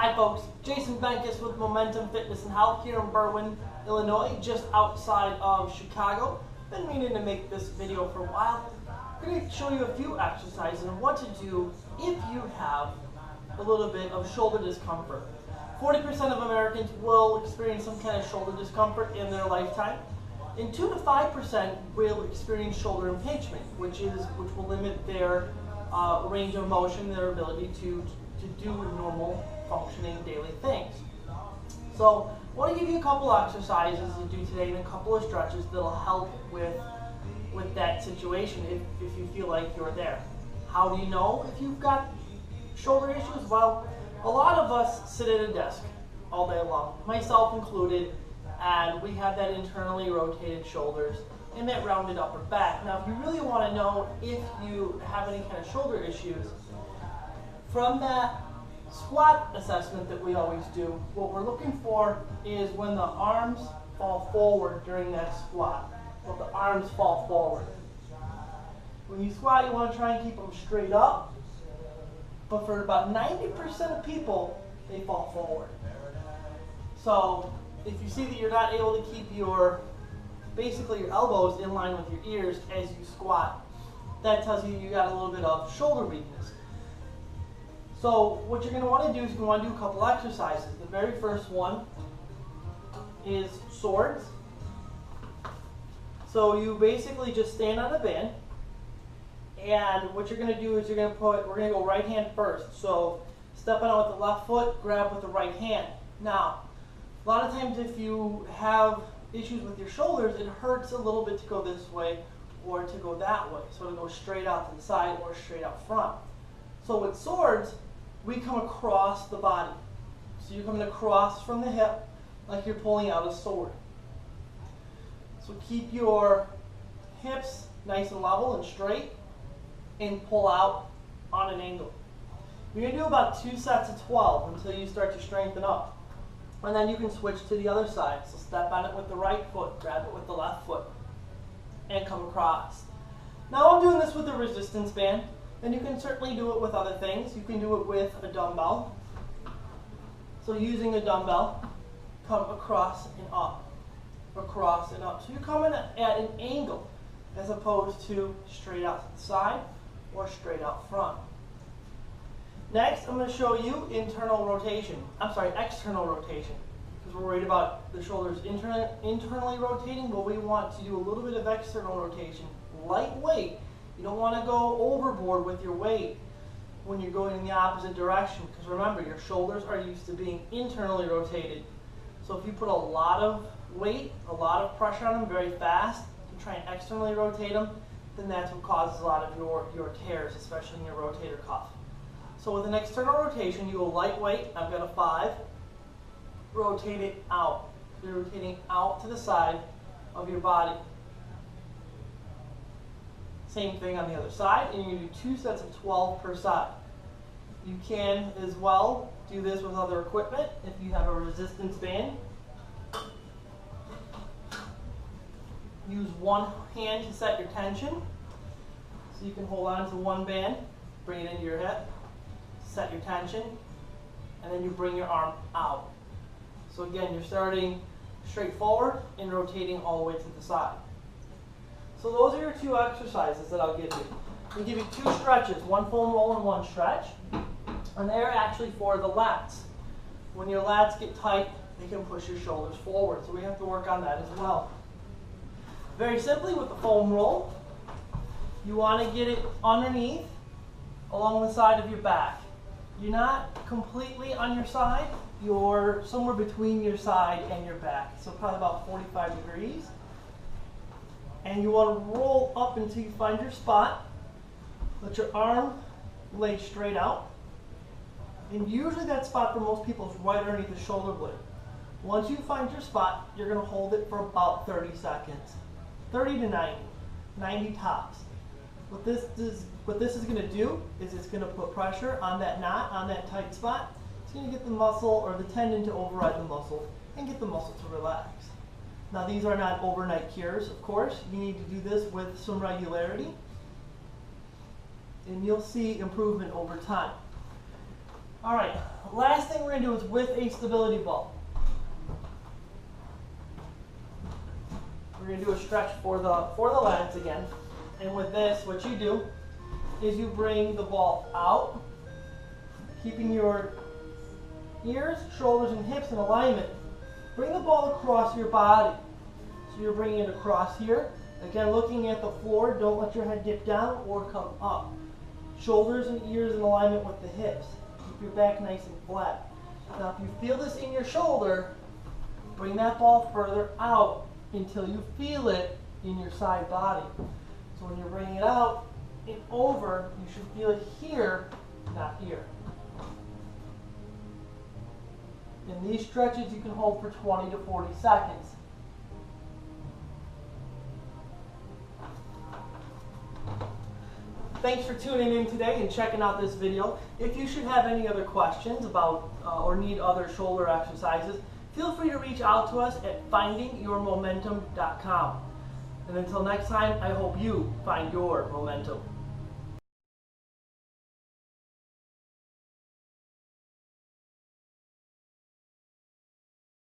Hi folks, Jason Benkis with Momentum Fitness and Health here in Berwyn, Illinois, just outside of Chicago. Been meaning to make this video for a while. I'm going to show you a few exercises and what to do if you have a little bit of shoulder discomfort. 40% of Americans will experience some kind of shoulder discomfort in their lifetime, and 2 to 5% will experience shoulder impingement, which will limit their range of motion, their ability to do normal functioning daily things. So I want to give you a couple exercises to do today and a couple of stretches that'll help with that situation if you feel like you're there. How do you know if you've got shoulder issues? Well, a lot of us sit at a desk all day long, myself included, and we have that internally rotated shoulders and that rounded upper back. Now, if you really want to know if you have any kind of shoulder issues, from that squat assessment that we always do, what we're looking for is when the arms fall forward during that squat. So the arms fall forward. When you squat, you want to try and keep them straight up, but for about 90% of people, they fall forward. So if you see that you're not able to keep basically your elbows in line with your ears as you squat, that tells you you got a little bit of shoulder weakness. So what you're going to want to do is you want to do a couple exercises. The very first one is swords. So you basically just stand on a band, and what you're going to do is we're going to go right hand first. So stepping out with the left foot, grab with the right hand. Now, a lot of times if you have issues with your shoulders, it hurts a little bit to go this way or to go that way. So to go straight out to the side or straight out front. So with swords, we come across the body. So you're coming across from the hip like you're pulling out a sword. So keep your hips nice and level and straight and pull out on an angle. You're going to do about 2 sets of 12 until you start to strengthen up. And then you can switch to the other side. So step on it with the right foot, grab it with the left foot, and come across. Now I'm doing this with a resistance band. And you can certainly do it with other things. You can do it with a dumbbell. So using a dumbbell, come across and up, across and up. So you're coming at an angle as opposed to straight out to the side or straight out front. Next, I'm going to show you external rotation, because we're worried about the shoulders internally rotating, but we want to do a little bit of external rotation, lightweight. You don't want to go overboard with your weight when you're going in the opposite direction, because remember, your shoulders are used to being internally rotated. So if you put a lot of weight, a lot of pressure on them very fast, and try and externally rotate them, then that's what causes a lot of your tears, especially in your rotator cuff. So with an external rotation, you go lightweight. I've got a 5. Rotate it out. You're rotating out to the side of your body. Same thing on the other side, and you're going to do 2 sets of 12 per side. You can as well do this with other equipment. If you have a resistance band, use one hand to set your tension. So you can hold on to one band, bring it into your hip, set your tension, and then you bring your arm out. So again, you're starting straight forward and rotating all the way to the side. So those are your 2 exercises that I'll give you. I'll give you 2 stretches, one foam roll and one stretch. And they're actually for the lats. When your lats get tight, they can push your shoulders forward. So we have to work on that as well. Very simply, with the foam roll, you want to get it underneath along the side of your back. You're not completely on your side. You're somewhere between your side and your back. So probably about 45 degrees. And you want to roll up until you find your spot. Let your arm lay straight out. And usually that spot for most people is right underneath the shoulder blade. Once you find your spot, you're going to hold it for about 30 seconds. 30 to 90. 90 tops. What this is going to do is it's going to put pressure on that knot, on that tight spot. It's going to get the muscle or the tendon to override the muscle and get the muscle to relax. Now, these are not overnight cures, of course. You need to do this with some regularity, and you'll see improvement over time. All right, last thing we're gonna do is with a stability ball. We're gonna do a stretch for the legs again. And with this, what you do is you bring the ball out, keeping your ears, shoulders, and hips in alignment. Bring the ball across your body. So you're bringing it across here. Again, looking at the floor, don't let your head dip down or come up. Shoulders and ears in alignment with the hips. Keep your back nice and flat. Now, if you feel this in your shoulder, bring that ball further out until you feel it in your side body. So when you're bringing it out and over, you should feel it here, not here. In these stretches, you can hold for 20 to 40 seconds. Thanks for tuning in today and checking out this video. If you should have any other questions about or need other shoulder exercises, feel free to reach out to us at findingyourmomentum.com. And until next time, I hope you find your momentum.